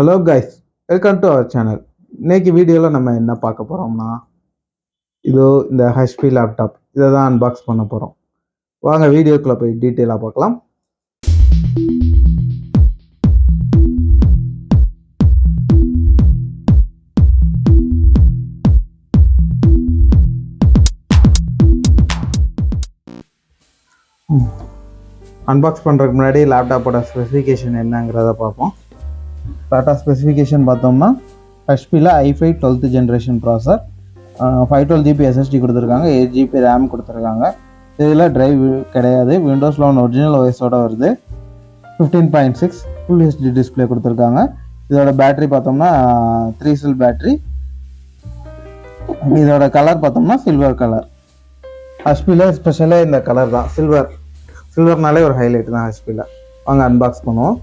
Hello guys, welcome to our channel. இன்னைக்கு வீடியோவில் நம்ம என்ன பார்க்க போகிறோம்னா, இதோ இந்த ஹெச்பி லேப்டாப் இதை தான் அன்பாக்ஸ் பண்ண போகிறோம். வாங்க வீடியோக்குள்ளே போய் டீட்டெயிலாக பார்க்கலாம். அன்பாக்ஸ் பண்ணுறதுக்கு முன்னாடி லேப்டாப்போட ஸ்பெசிஃபிகேஷன் என்னங்கிறத பார்ப்போம். டாட்டா ஸ்பெசிஃபிகேஷன் பார்த்தோம்னா ஹெச்பியில் i5 12th ஜென்ரேஷன் ப்ராசர், 512 GB SSD கொடுத்துருக்காங்க, 8 GB RAM கொடுத்துருக்காங்க. இதில் ட்ரைவ் கிடையாது. விண்டோஸ் 11 ஒரிஜினல் OS-ஓட வருது. 15.6 ஃபுல் ஹெச்டி டிஸ்பிளே கொடுத்துருக்காங்க. இதோட பேட்டரி பார்த்தோம்னா 3 செல் பேட்டரி. இதோட கலர் பார்த்தோம்னா சில்வர் கலர். ஹெச்பியில் ஸ்பெஷலாக இந்த கலர் தான், சில்வர்னாலே ஒரு ஹைலைட் தான் ஹெச்பியில். வாங்க அன்பாக்ஸ் பண்ணுவோம்.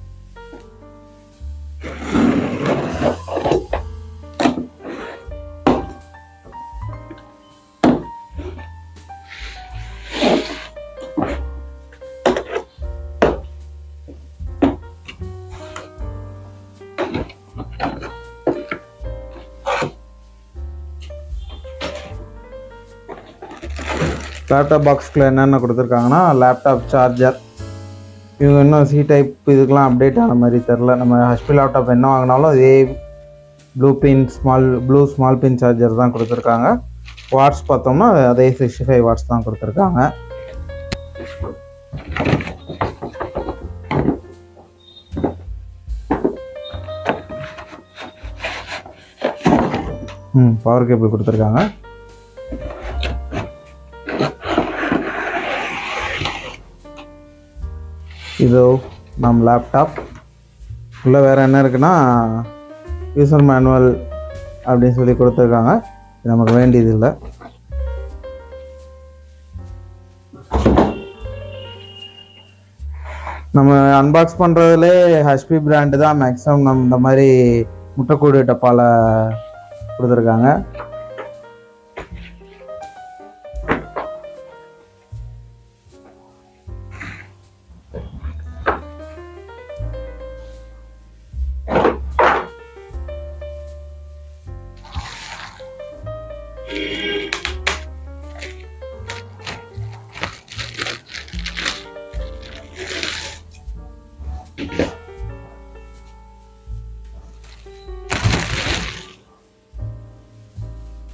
லேப்டாப் பாக்ஸ்க்குள்ள என்னென்ன கொடுத்துருக்காங்கன்னா, லேப்டாப் சார்ஜர். இவங்க இன்னும் சி டைப் இதுக்கெலாம் அப்டேட் ஆன மாதிரி தெரில. நம்ம ஹெச்பி லேப்டாப் என்ன வாங்கினாலும் அதே ப்ளூ ஸ்மால் பின் சார்ஜர் தான் கொடுத்துருக்காங்க. வாட்ஸ் பார்த்தோம்னா அதே 65 வாட்ஸ் தான் கொடுத்துருக்காங்க. பவர் கேபிள் கொடுத்துருக்காங்க. இதோ நம்ம லேப்டாப் உள்ள வேறு என்ன இருக்குன்னா, யூசர் மேனுவல் அப்படின்னு சொல்லி கொடுத்துருக்காங்க. இது நமக்கு வேண்டியது இல்லை. நம்ம அன்பாக்ஸ் பண்ணுறதுலே ஹெச்பி பிராண்டு தான் மேக்ஸிமம் நம்ம இந்த மாதிரி முட்டைக்கூடு டப்பாவில் கொடுத்துருக்காங்க.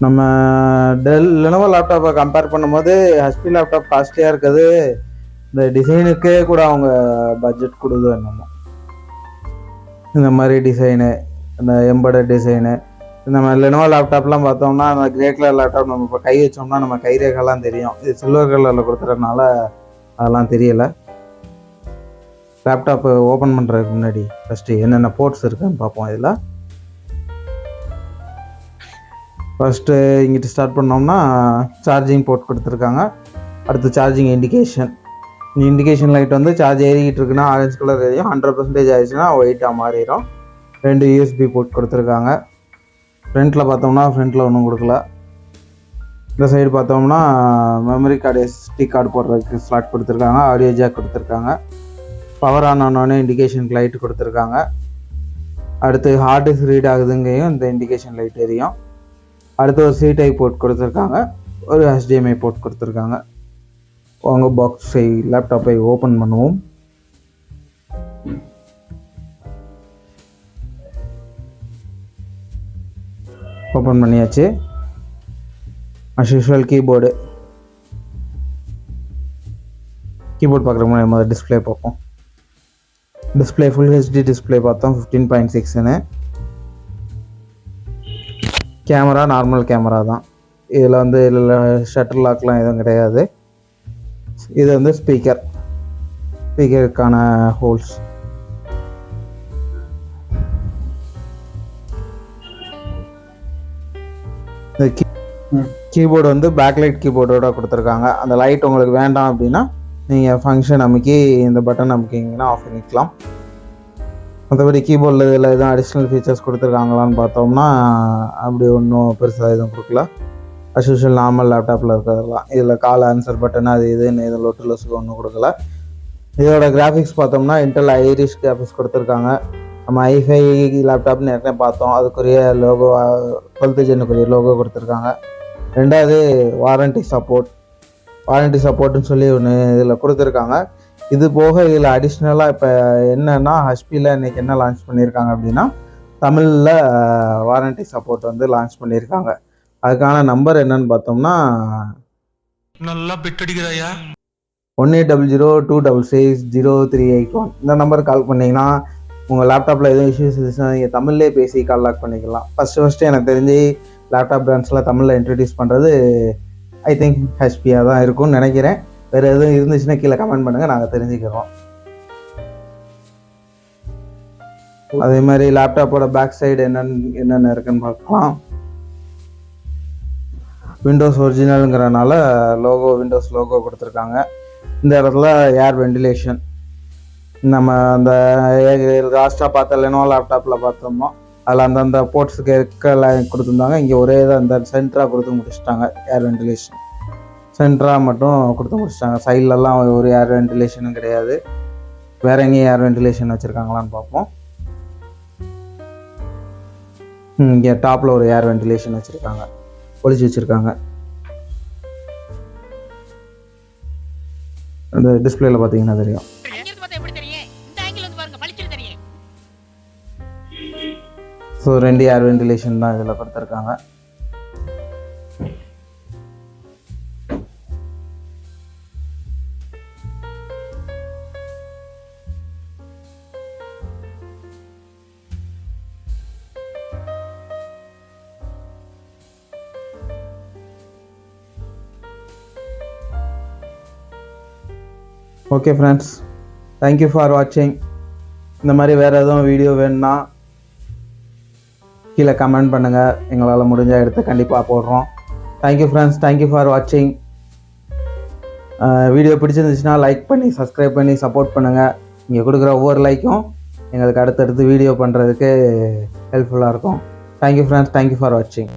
நம்ம லெனோவோ லேப்டாப்பை கம்பேர் பண்ணும்போது ஹெச்பி லேப்டாப் காஸ்ட்லியாக இருக்குது. இந்த டிசைனுக்கே கூட அவங்க பட்ஜெட் கொடுது. என்னமோ இந்த மாதிரி டிசைனு, இந்த எம்பர்டட் டிசைனு, நம்ம லெனோவோ லேப்டாப்லாம் பார்த்தோம்னா அந்த கிரே கலர் லேப்டாப் நம்ம இப்போ கை வச்சோம்னா நம்ம கைரேகைலாம் தெரியும். இது சில்வர் கலரில் கொடுத்துறதுனால அதெல்லாம் தெரியலை. லேப்டாப்பு ஓப்பன் பண்ணுறதுக்கு முன்னாடி ஃபஸ்ட்டு என்னென்ன போர்ட்ஸ் இருக்குதுன்னு பார்ப்போம். இதில் ஃபஸ்ட்டு இங்கிட்டு ஸ்டார்ட் பண்ணோம்னா சார்ஜிங் போர்ட் கொடுத்துருக்காங்க. அடுத்து சார்ஜிங் இண்டிகேஷன் லைட் வந்து சார்ஜ் ஏறிக்கிட்டு இருக்குன்னா ஆரஞ்சு கலர் எரியும். 100% ஆயிடுச்சுன்னா ஒயிட்டாக மாறிடும். 2 USB போர்ட் கொடுத்துருக்காங்க. ஃப்ரண்ட்டில் ஒன்றும் கொடுக்கல. இந்த சைடு பார்த்தோம்னா மெமரி கார்டு, SD கார்டு போடுறதுக்கு ஸ்லாட் கொடுத்துருக்காங்க. ஆடியோ ஜாக் கொடுத்துருக்காங்க. பவர் ஆன் ஆனோடனே இண்டிகேஷன் லைட் கொடுத்துருக்காங்க. அடுத்து ஹார்ட் டிஸ்க் ரீட் ஆகுதுங்கையும் இந்த இண்டிகேஷன் லைட் எரியும். அடுத்து ஒரு சி டைப் போர்ட் கொடுத்துருக்காங்க. ஒரு HDMI போர்ட் கொடுத்துருக்காங்க. வாங்க லேப்டாப்பை ஓப்பன் பண்ணுவோம். ஓப்பன் பண்ணியாச்சு. அஸ் யூஷுவல் கீபோர்டு பார்க்குற முன்னாடி முதல்ல டிஸ்பிளே பார்ப்போம். டிஸ்பிளே ஃபுல் ஹெச்டி டிஸ்பிளே பார்த்தோம், 15.6ன்னு. கேமரா நார்மல் கேமரா தான். இதில் ஷட்டர் லாக்லாம் எதுவும் கிடையாது. இது வந்து ஸ்பீக்கருக்கான ஹோல்ஸ். இந்த கீபோர்டு வந்து பேக்லைட் கீபோர்டோட கொடுத்துருக்காங்க. அந்த லைட் உங்களுக்கு வேண்டாம் அப்படின்னா நீங்கள் ஃபங்க்ஷன் அமைக்கி இந்த பட்டன் அமைக்கிங்கன்னா ஆஃப் பண்ணிக்கலாம். மற்றபடி கீபோர்டில் இதில் எதுவும் அடிஷ்னல் ஃபீச்சர்ஸ் கொடுத்துருக்காங்களான்னு பார்த்தோம்னா அப்படி ஒன்றும் பெருசாக எதுவும் கொடுக்கல. அஸ் யூஷுவல் நார்மல் லேப்டாப்பில் இருக்கிறதெல்லாம். இதில் கால் ஆன்சர் பட்டன் அது இதுன்னு இதில் லொட்டு லொசுக்கு ஒன்றும் கொடுக்கல. இதோட கிராஃபிக்ஸ் பார்த்தோம்னா இன்டெல் ஐரிஷ் கிராஃபிக்ஸ் கொடுத்துருக்காங்க. நம்ம i5 லேப்டாப்னு ஏற்கனவே பார்த்தோம், அதுக்குரிய லோகோ 12th ஜென்னுக்குரிய லோகோ கொடுத்துருக்காங்க. ரெண்டாவது வாரண்டி சப்போர்ட்டுன்னு சொல்லி ஒன்று இதில் கொடுத்துருக்காங்க. இது போக இதில் அடிஷ்னலாக இப்போ என்னென்னா ஹச்பியில் இன்றைக்கி என்ன லான்ச் பண்ணியிருக்காங்க அப்படின்னா தமிழில் வாரண்டி சப்போர்ட் வந்து லான்ச் பண்ணியிருக்காங்க. அதுக்கான நம்பர் என்னன்னு பார்த்தோம்னா நல்லா பெட்டடிக்கிறாயா 180026600381. இந்த நம்பருக்கு கால் பண்ணிங்கன்னா உங்கள் லேப்டாப்பில் எதுவும் இஷ்யூஸ் இருந்துச்சுன்னா நீங்கள் தமிழ்லேயே பேசி கால் லாக் பண்ணிக்கலாம். ஃபஸ்ட்டு எனக்கு தெரிஞ்சு லேப்டாப் பிராண்ட்ஸில் தமிழில் இன்ட்ரடியூஸ் பண்ணுறது ஐ திங்க் ஹெச்பியாக தான் இருக்கும்னு நினைக்கிறேன். வேறு எதுவும் இருந்துச்சுன்னா கீழே கமெண்ட் பண்ணுங்கள், நாங்கள் தெரிஞ்சுக்கிறோம். அதே மாதிரி லேப்டாப்போட பேக் சைடு என்னென்ன இருக்குன்னு பார்க்கலாம். விண்டோஸ் ஒரிஜினலுங்கிறனால விண்டோஸ் லோகோ கொடுத்துருக்காங்க. இந்த இடத்துல ஏர் வெண்டிலேஷன், நம்ம அந்த லாஸ்ட்டாக பார்த்த லெனோவோ லேப்டாப்பில் பார்த்தோமோ அதில் அந்தந்த போர்ட்ஸுக்கு எல்லாம் கொடுத்துருந்தாங்க. இங்கே ஒரே தான் இந்த சென்டராக கொடுத்து முடிச்சுட்டாங்க. ஏர் வெண்டிலேஷன் சென்டராக மட்டும் கொடுத்து முடிச்சிட்டாங்க. சைட்லலாம் ஒரு ஏர் வெண்டிலேஷனும் கிடையாது. வேறு எங்கேயும் ஏர் வெண்டிலேஷன் வச்சுருக்காங்களான்னு பார்ப்போம். இங்கே டாப்பில் ஒரு ஏர் வெண்டிலேஷன் வச்சுருக்காங்க, ஒழிச்சு வச்சுருக்காங்க. அந்த டிஸ்பிளேல பார்த்தீங்கன்னா தெரியும். ஸோ 2 ஏர் வெண்டிலேஷன் தான் இதில் கொடுத்துருக்காங்க. ஓகே ஃப்ரெண்ட்ஸ், தேங்க்யூ ஃபார் வாட்சிங். இந்த மாதிரி வேறு எதுவும் வீடியோ வேணும்னா கீழே கமெண்ட் பண்ணுங்கள், எங்களால் முடிஞ்ச எடுத்து கண்டிப்பாக போடுறோம். தேங்க்யூ ஃப்ரெண்ட்ஸ், தேங்க்யூ ஃபார் வாட்சிங். வீடியோ பிடிச்சிருந்துச்சுன்னா லைக் பண்ணி சப்ஸ்கிரைப் பண்ணி சப்போர்ட் பண்ணுங்கள். நீங்கள் கொடுக்குற ஒவ்வொரு லைக்கும் எங்களுக்கு அடுத்தடுத்து வீடியோ பண்ணுறதுக்கு ஹெல்ப்ஃபுல்லாக இருக்கும். தேங்க்யூ ஃப்ரெண்ட்ஸ், தேங்க்யூ ஃபார் வாட்சிங்.